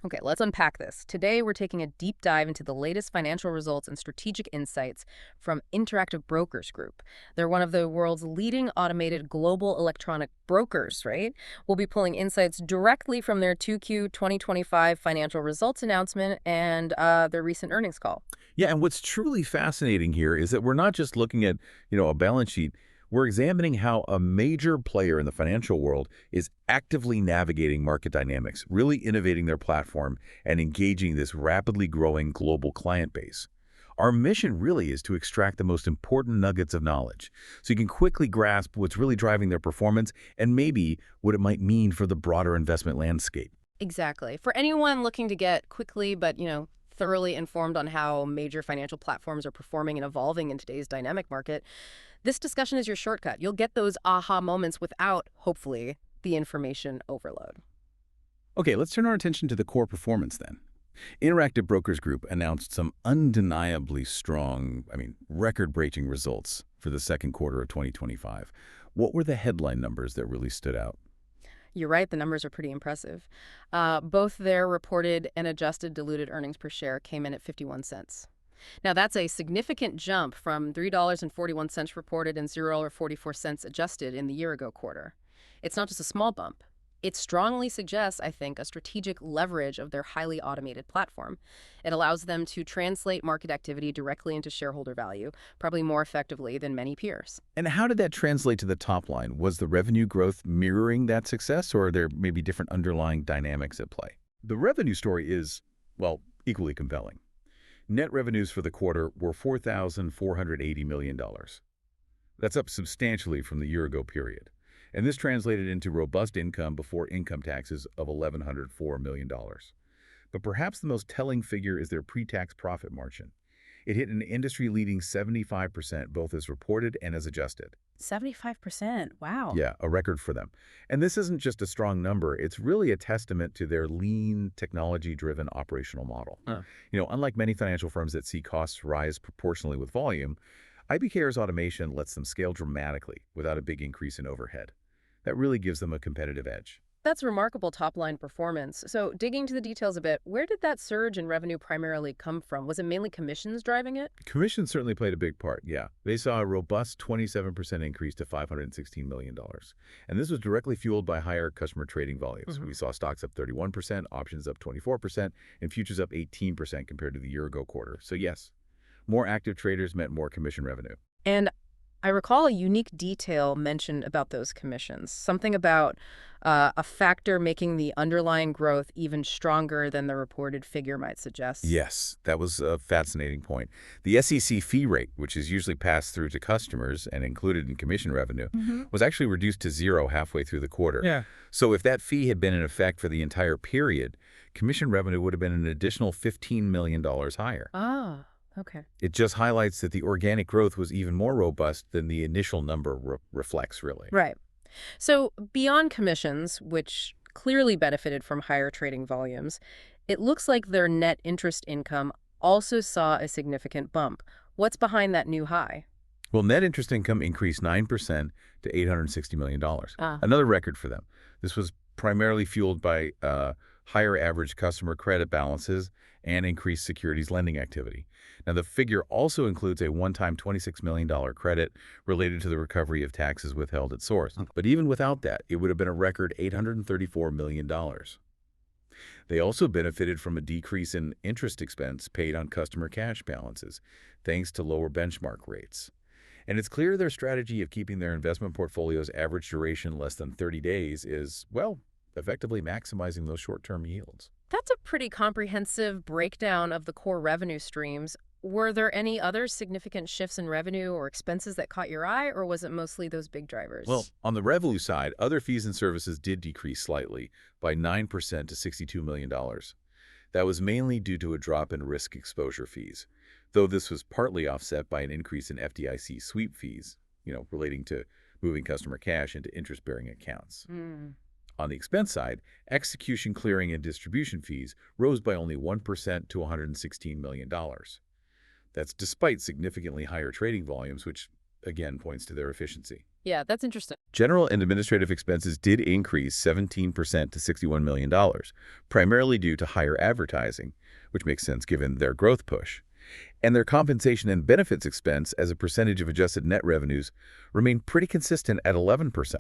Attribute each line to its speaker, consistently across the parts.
Speaker 1: Okay, let's unpack this. Today, we're taking a deep dive into the latest financial results and strategic insights from Interactive Brokers Group. They're one of the world's leading automated global electronic brokers, right? We'll be pulling insights directly from their 2Q 2025 financial results announcement and their recent earnings call.
Speaker 2: Yeah, and what's truly fascinating here is that we're not just looking at, a balance sheet. We're examining how a major player in the financial world is actively navigating market dynamics, really innovating their platform and engaging this rapidly growing global client base. Our mission really is to extract the most important nuggets of knowledge so you can quickly grasp what's really driving their performance and maybe what it might mean for the broader investment landscape.
Speaker 1: Exactly. For anyone looking to get quickly but, thoroughly informed on how major financial platforms are performing and evolving in today's dynamic market, this discussion is your shortcut. You'll get those aha moments without, hopefully, the information overload.
Speaker 2: Okay, let's turn our attention to the core performance then. Interactive Brokers Group announced some undeniably strong, record-breaking results for the second quarter of 2025. What were the headline numbers that really stood out?
Speaker 1: You're right, the numbers are pretty impressive. Both their reported and adjusted diluted earnings per share came in at 51 cents. Now, that's a significant jump from $3.41 reported and $0.44 adjusted in the year-ago quarter. It's not just a small bump. It strongly suggests, I think, a strategic leverage of their highly automated platform. It allows them to translate market activity directly into shareholder value, probably more effectively than many peers.
Speaker 2: And how did that translate to the top line? Was the revenue growth mirroring that success, or are there maybe different underlying dynamics at play? The revenue story is, well, equally compelling. Net revenues for the quarter were $4,480 million. That's up substantially from the year-ago period. And this translated into robust income before income taxes of $1,104 million. But perhaps the most telling figure is their pre-tax profit margin. It hit an industry-leading 75%, both as reported and as adjusted.
Speaker 1: 75%. Wow.
Speaker 2: Yeah, a record for them. And this isn't just a strong number, it's really a testament to their lean, technology-driven operational model. Unlike many financial firms that see costs rise proportionally with volume, IBKR's automation lets them scale dramatically without a big increase in overhead. That really gives them a competitive edge.
Speaker 1: That's remarkable top-line performance. So, digging into the details a bit, where did that surge in revenue primarily come from? Was it mainly commissions driving it?
Speaker 2: Commission certainly played a big part, yeah. They saw a robust 27% increase to $516 million. And this was directly fueled by higher customer trading volumes. We saw stocks up 31%, options up 24%, and futures up 18% compared to the year-ago quarter. So yes, more active traders meant more commission revenue.
Speaker 1: And I recall a unique detail mentioned about those commissions, something about a factor making the underlying growth even stronger than the reported figure might suggest.
Speaker 2: Yes, that was a fascinating point. The SEC fee rate, which is usually passed through to customers and included in commission revenue, was actually reduced to zero halfway through the quarter.
Speaker 1: Yeah.
Speaker 2: So if that fee had been in effect for the entire period, commission revenue would have been an additional $15 million higher.
Speaker 1: Ah, okay.
Speaker 2: It just highlights that the organic growth was even more robust than the initial number reflects, really.
Speaker 1: Right. So beyond commissions, which clearly benefited from higher trading volumes, it looks like their net interest income also saw a significant bump. What's behind that new high?
Speaker 2: Well, net interest income increased 9% to $860 million,
Speaker 1: Ah.
Speaker 2: another record for them. This was primarily fueled by higher average customer credit balances and increased securities lending activity. Now, the figure also includes a one-time $26 million credit related to the recovery of taxes withheld at source. But even without that, it would have been a record $834 million. They also benefited from a decrease in interest expense paid on customer cash balances, thanks to lower benchmark rates. And it's clear their strategy of keeping their investment portfolio's average duration less than 30 days is, well, effectively maximizing those short-term yields.
Speaker 1: That's a pretty comprehensive breakdown of the core revenue streams. Were there any other significant shifts in revenue or expenses that caught your eye, or was it mostly those big drivers?
Speaker 2: Well, on the revenue side, other fees and services did decrease slightly by 9% to $62 million. That was mainly due to a drop in risk exposure fees, though this was partly offset by an increase in FDIC sweep fees, relating to moving customer cash into interest-bearing accounts. On the expense side, execution, clearing, and distribution fees rose by only 1% to $116 million. That's despite significantly higher trading volumes, which again points to their efficiency.
Speaker 1: Yeah, that's interesting.
Speaker 2: General and administrative expenses did increase 17% to $61 million, primarily due to higher advertising, which makes sense given their growth push. And their compensation and benefits expense as a percentage of adjusted net revenues remained pretty consistent at 11%.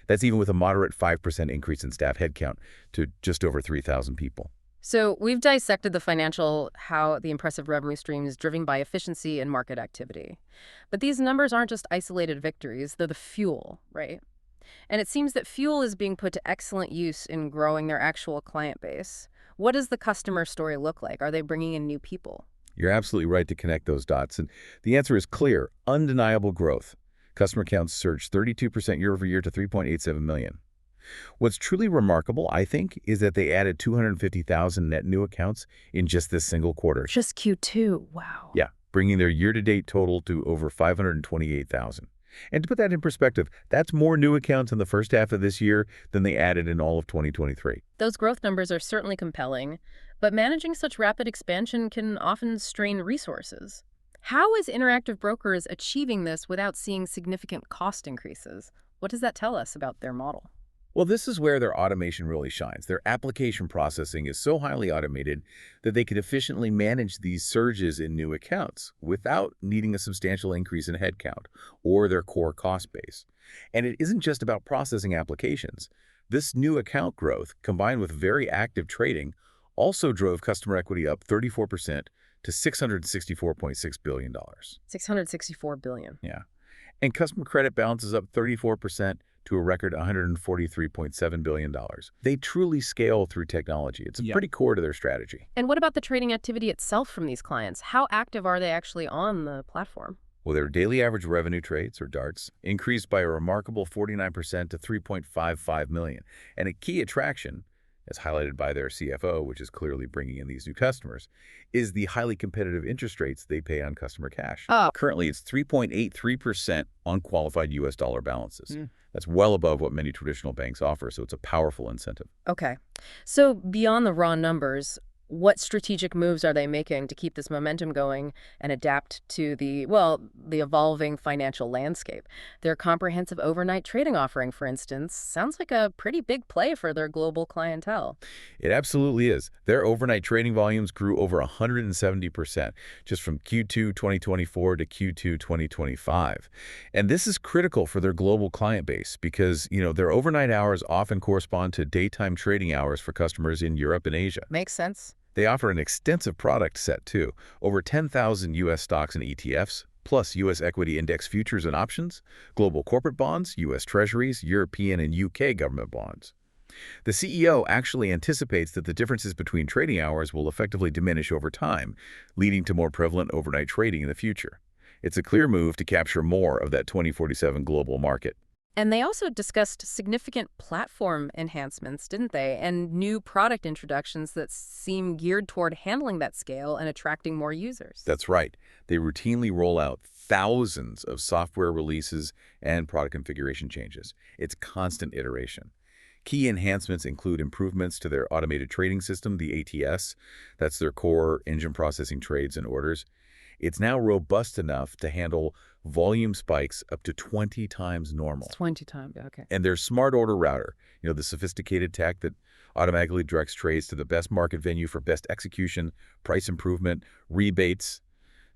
Speaker 2: That's even with a moderate 5% increase in staff headcount to just over 3,000 people.
Speaker 1: So we've dissected how the impressive revenue stream is driven by efficiency and market activity. But these numbers aren't just isolated victories, they're the fuel, right? And it seems that fuel is being put to excellent use in growing their actual client base. What does the customer story look like? Are they bringing in new people?
Speaker 2: You're absolutely right to connect those dots. And the answer is clear, undeniable growth. Customer counts surged 32% year over year to 3.87 million. What's truly remarkable, I think, is that they added 250,000 net new accounts in just this single quarter.
Speaker 1: Just Q2, wow.
Speaker 2: Yeah, bringing their year-to-date total to over 528,000. And to put that in perspective, that's more new accounts in the first half of this year than they added in all of 2023.
Speaker 1: Those growth numbers are certainly compelling, but managing such rapid expansion can often strain resources. How is Interactive Brokers achieving this without seeing significant cost increases? What does that tell us about their model?
Speaker 2: Well, this is where their automation really shines. Their application processing is so highly automated that they can efficiently manage these surges in new accounts without needing a substantial increase in headcount or their core cost base. And it isn't just about processing applications. This new account growth, combined with very active trading, also drove customer equity up 34% to $664.6 billion.
Speaker 1: 664 billion.
Speaker 2: Yeah. And customer credit balances up 34% to a record $143.7 billion. They truly scale through technology. It's pretty core to their strategy.
Speaker 1: And what about the trading activity itself from these clients? How active are they actually on the platform?
Speaker 2: Well, their daily average revenue trades, or DARTs, increased by a remarkable 49% to 3.55 million. And a key attraction, as highlighted by their CFO, which is clearly bringing in these new customers, is the highly competitive interest rates they pay on customer cash.
Speaker 1: Oh.
Speaker 2: Currently, it's 3.83% on qualified U.S. dollar balances. That's well above what many traditional banks offer, so it's a powerful incentive.
Speaker 1: Okay. So beyond the raw numbers, what strategic moves are they making to keep this momentum going and adapt to the evolving financial landscape? Their comprehensive overnight trading offering, for instance, sounds like a pretty big play for their global clientele.
Speaker 2: It absolutely is. Their overnight trading volumes grew over 170% just from Q2 2024 to Q2 2025. And this is critical for their global client base because, their overnight hours often correspond to daytime trading hours for customers in Europe and Asia.
Speaker 1: Makes sense.
Speaker 2: They offer an extensive product set, too. Over 10,000 U.S. stocks and ETFs, plus U.S. equity index futures and options, global corporate bonds, U.S. treasuries, European and U.K. government bonds. The CEO actually anticipates that the differences between trading hours will effectively diminish over time, leading to more prevalent overnight trading in the future. It's a clear move to capture more of that 2047 global market.
Speaker 1: And they also discussed significant platform enhancements, didn't they? And new product introductions that seem geared toward handling that scale and attracting more users.
Speaker 2: That's right. They routinely roll out thousands of software releases and product configuration changes. It's constant iteration. Key enhancements include improvements to their automated trading system, the ATS. That's their core engine processing trades and orders. It's now robust enough to handle volume spikes up to 20 times normal.
Speaker 1: 20 times, okay.
Speaker 2: And their smart order router, the sophisticated tech that automatically directs trades to the best market venue for best execution, price improvement, rebates,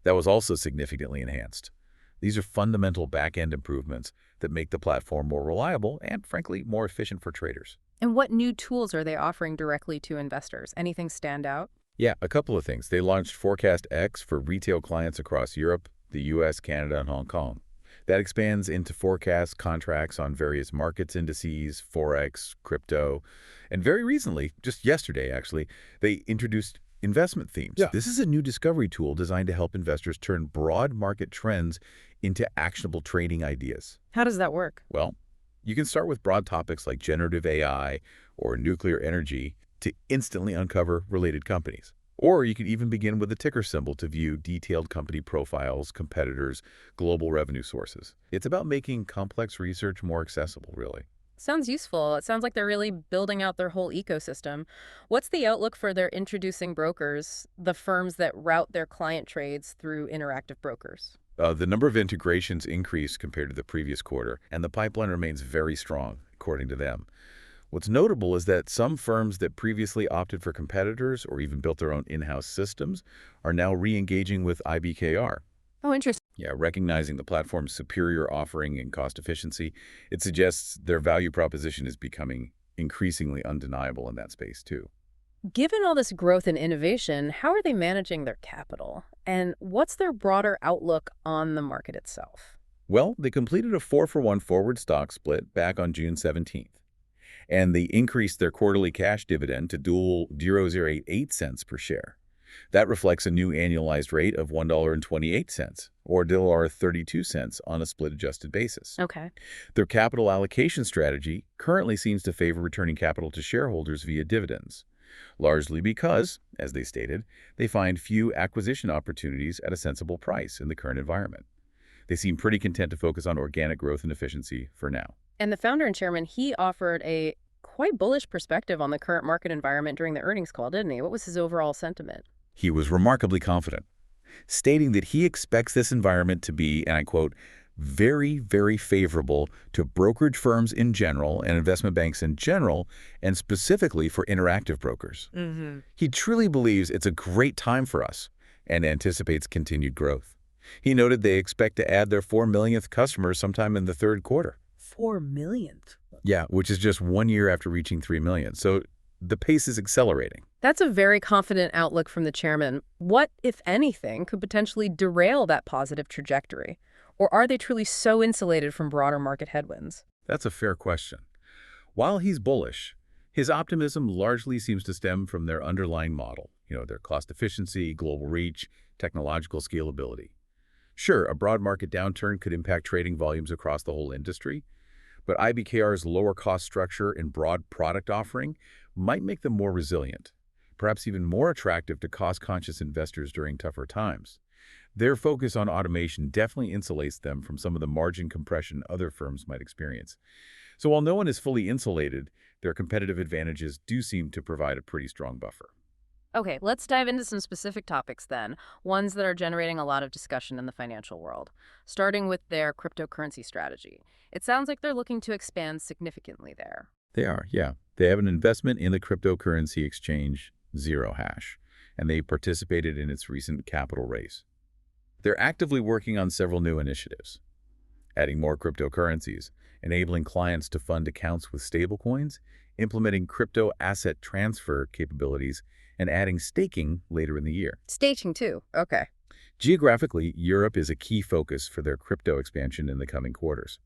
Speaker 2: that was also significantly enhanced. These are fundamental back-end improvements that make the platform more reliable and, frankly, more efficient for traders.
Speaker 1: And what new tools are they offering directly to investors? Anything stand out?
Speaker 2: Yeah, a couple of things. They launched Forecast X for retail clients across Europe, the U.S., Canada, and Hong Kong. That expands into forecast contracts on various markets indices, Forex, crypto. And very recently, just yesterday actually, they introduced investment themes.
Speaker 3: Yeah.
Speaker 2: This is a new discovery tool designed to help investors turn broad market trends into actionable trading ideas.
Speaker 1: How does that work?
Speaker 2: Well, you can start with broad topics like generative AI or nuclear energy to instantly uncover related companies. Or you could even begin with a ticker symbol to view detailed company profiles, competitors, global revenue sources. It's about making complex research more accessible, really.
Speaker 1: Sounds useful. It sounds like they're really building out their whole ecosystem. What's the outlook for their introducing brokers, the firms that route their client trades through Interactive Brokers?
Speaker 2: The number of integrations increased compared to the previous quarter, and the pipeline remains very strong, according to them. What's notable is that some firms that previously opted for competitors or even built their own in-house systems are now re-engaging with IBKR.
Speaker 1: Oh, interesting.
Speaker 2: Yeah, recognizing the platform's superior offering and cost efficiency, it suggests their value proposition is becoming increasingly undeniable in that space, too.
Speaker 1: Given all this growth and innovation, how are they managing their capital? And what's their broader outlook on the market itself?
Speaker 2: Well, they completed a 4-for-1 forward stock split back on June 17th, and they increased their quarterly cash dividend to dual 0.088 cents per share. That reflects a new annualized rate of $1.28, or $1.32 on a split-adjusted basis.
Speaker 1: Okay.
Speaker 2: Their capital allocation strategy currently seems to favor returning capital to shareholders via dividends, largely because, as they stated, they find few acquisition opportunities at a sensible price in the current environment. They seem pretty content to focus on organic growth and efficiency for now.
Speaker 1: And the founder and chairman, he offered a quite bullish perspective on the current market environment during the earnings call, didn't he? What was his overall sentiment?
Speaker 2: He was remarkably confident, stating that he expects this environment to be, and I quote, very, very favorable to brokerage firms in general and investment banks in general, and specifically for interactive brokers. He truly believes it's a great time for us and anticipates continued growth. He noted they expect to add their 4 millionth customer sometime in the third quarter.
Speaker 1: 4 millionth?
Speaker 2: Yeah, which is just 1 year after reaching 3 million. So the pace is accelerating.
Speaker 1: That's a very confident outlook from the chairman. What, if anything, could potentially derail that positive trajectory? Or are they truly so insulated from broader market headwinds?
Speaker 2: That's a fair question. While he's bullish, his optimism largely seems to stem from their underlying model, their cost efficiency, global reach, technological scalability. Sure, a broad market downturn could impact trading volumes across the whole industry, but IBKR's lower cost structure and broad product offering might make them more resilient, perhaps even more attractive to cost-conscious investors during tougher times. Their focus on automation definitely insulates them from some of the margin compression other firms might experience. So while no one is fully insulated, their competitive advantages do seem to provide a pretty strong buffer.
Speaker 1: Okay, let's dive into some specific topics then, ones that are generating a lot of discussion in the financial world, starting with their cryptocurrency strategy. It sounds like they're looking to expand significantly there.
Speaker 2: They are, yeah. They have an investment in the cryptocurrency exchange Zero Hash, and they participated in its recent capital raise. They're actively working on several new initiatives, adding more cryptocurrencies, enabling clients to fund accounts with stablecoins, implementing crypto asset transfer capabilities, and adding staking later in the year.
Speaker 1: Staking too. Okay.
Speaker 2: Geographically, Europe is a key focus for their crypto expansion in the coming quarters.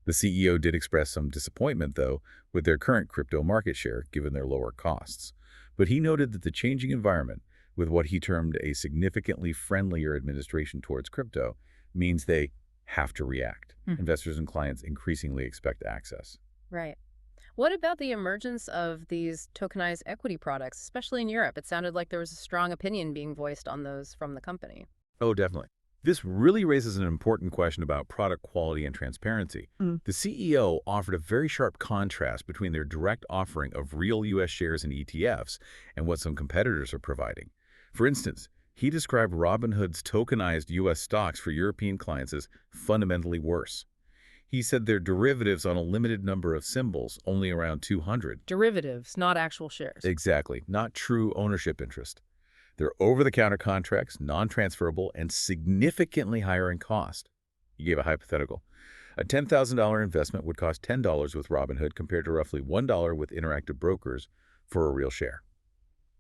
Speaker 2: The CEO did express some disappointment, though, with their current crypto market share given their lower costs. But he noted that the changing environment, with what he termed a significantly friendlier administration towards crypto, means they have to react. Investors and clients increasingly expect access.
Speaker 1: Right. What about the emergence of these tokenized equity products, especially in Europe? It sounded like there was a strong opinion being voiced on those from the company.
Speaker 2: Oh, definitely. This really raises an important question about product quality and transparency. The CEO offered a very sharp contrast between their direct offering of real U.S. shares and ETFs and what some competitors are providing. For instance, he described Robinhood's tokenized U.S. stocks for European clients as fundamentally worse. He said they're derivatives on a limited number of symbols, only around 200.
Speaker 1: Derivatives, not actual shares.
Speaker 2: Exactly, not true ownership interest. They're over-the-counter contracts, non-transferable, and significantly higher in cost. He gave a hypothetical. A $10,000 investment would cost $10 with Robinhood compared to roughly $1 with Interactive Brokers for a real share.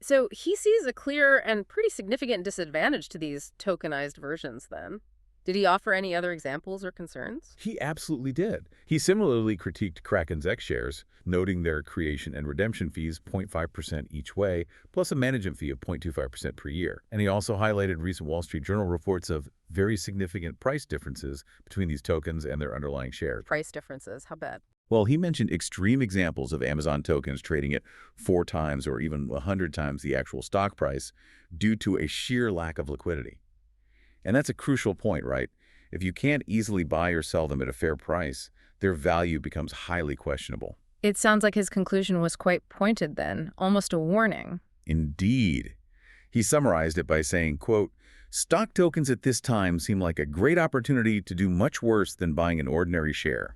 Speaker 1: So he sees a clear and pretty significant disadvantage to these tokenized versions then. Did he offer any other examples or concerns?
Speaker 2: He absolutely did. He similarly critiqued Kraken's X shares, noting their creation and redemption fees 0.5% each way, plus a management fee of 0.25% per year. And he also highlighted recent Wall Street Journal reports of very significant price differences between these tokens and their underlying shares.
Speaker 1: Price differences, how bad?
Speaker 2: Well, he mentioned extreme examples of Amazon tokens trading at 4 times or even 100 times the actual stock price due to a sheer lack of liquidity. And that's a crucial point, right? If you can't easily buy or sell them at a fair price, their value becomes highly questionable.
Speaker 1: It sounds like his conclusion was quite pointed then, almost a warning.
Speaker 2: Indeed. He summarized it by saying, quote, "Stock tokens at this time seem like a great opportunity to do much worse than buying an ordinary share."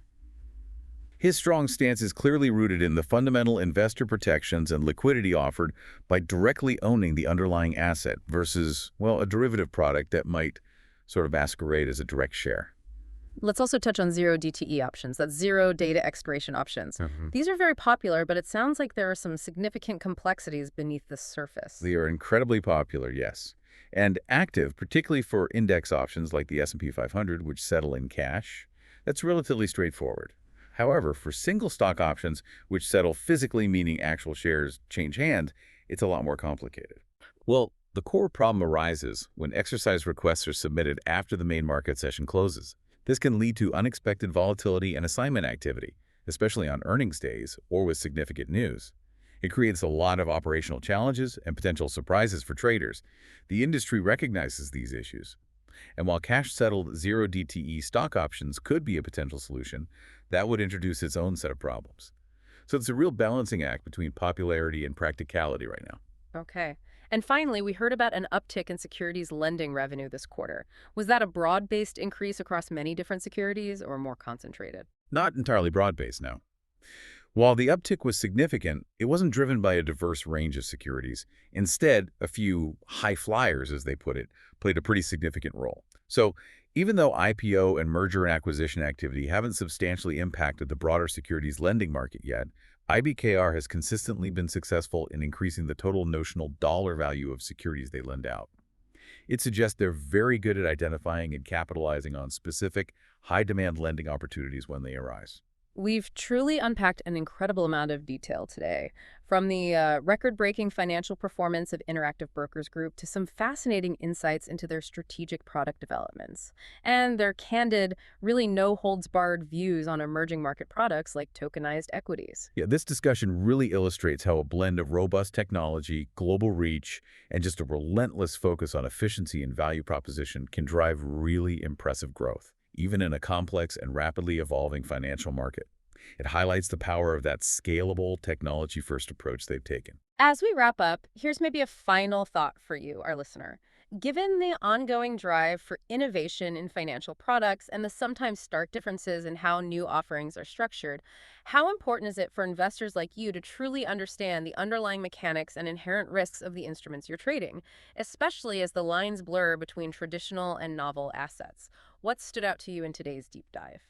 Speaker 2: His strong stance is clearly rooted in the fundamental investor protections and liquidity offered by directly owning the underlying asset versus, well, a derivative product that might sort of masquerade as a direct share.
Speaker 1: Let's also touch on zero DTE options, that's zero data expiration options.
Speaker 2: Mhm.
Speaker 1: These are very popular, but it sounds like there are some significant complexities beneath the surface.
Speaker 2: They are incredibly popular, yes, and active, particularly for index options like the S&P 500, which settle in cash. That's relatively straightforward. However, for single stock options, which settle physically, meaning actual shares change hands, it's a lot more complicated. Well, the core problem arises when exercise requests are submitted after the main market session closes. This can lead to unexpected volatility and assignment activity, especially on earnings days or with significant news. It creates a lot of operational challenges and potential surprises for traders. The industry recognizes these issues. And while cash-settled zero DTE stock options could be a potential solution, that would introduce its own set of problems. So it's a real balancing act between popularity and practicality right now.
Speaker 1: Okay. And finally, we heard about an uptick in securities lending revenue this quarter. Was that a broad-based increase across many different securities or more concentrated?
Speaker 2: Not entirely broad-based now. While the uptick was significant, it wasn't driven by a diverse range of securities. Instead, a few high flyers, as they put it, played a pretty significant role. So even though IPO and merger and acquisition activity haven't substantially impacted the broader securities lending market yet, IBKR has consistently been successful in increasing the total notional dollar value of securities they lend out. It suggests they're very good at identifying and capitalizing on specific, high-demand lending opportunities when they arise.
Speaker 1: We've truly unpacked an incredible amount of detail today, from the record-breaking financial performance of Interactive Brokers Group to some fascinating insights into their strategic product developments, and their candid, really no-holds-barred views on emerging market products like tokenized equities.
Speaker 2: Yeah, this discussion really illustrates how a blend of robust technology, global reach, and just a relentless focus on efficiency and value proposition can drive really impressive growth, even in a complex and rapidly evolving financial market. It highlights the power of that scalable, technology-first approach they've taken.
Speaker 1: As we wrap up, here's maybe a final thought for you, our listener. Given the ongoing drive for innovation in financial products and the sometimes stark differences in how new offerings are structured, how important is it for investors like you to truly understand the underlying mechanics and inherent risks of the instruments you're trading, especially as the lines blur between traditional and novel assets? What stood out to you in today's deep dive?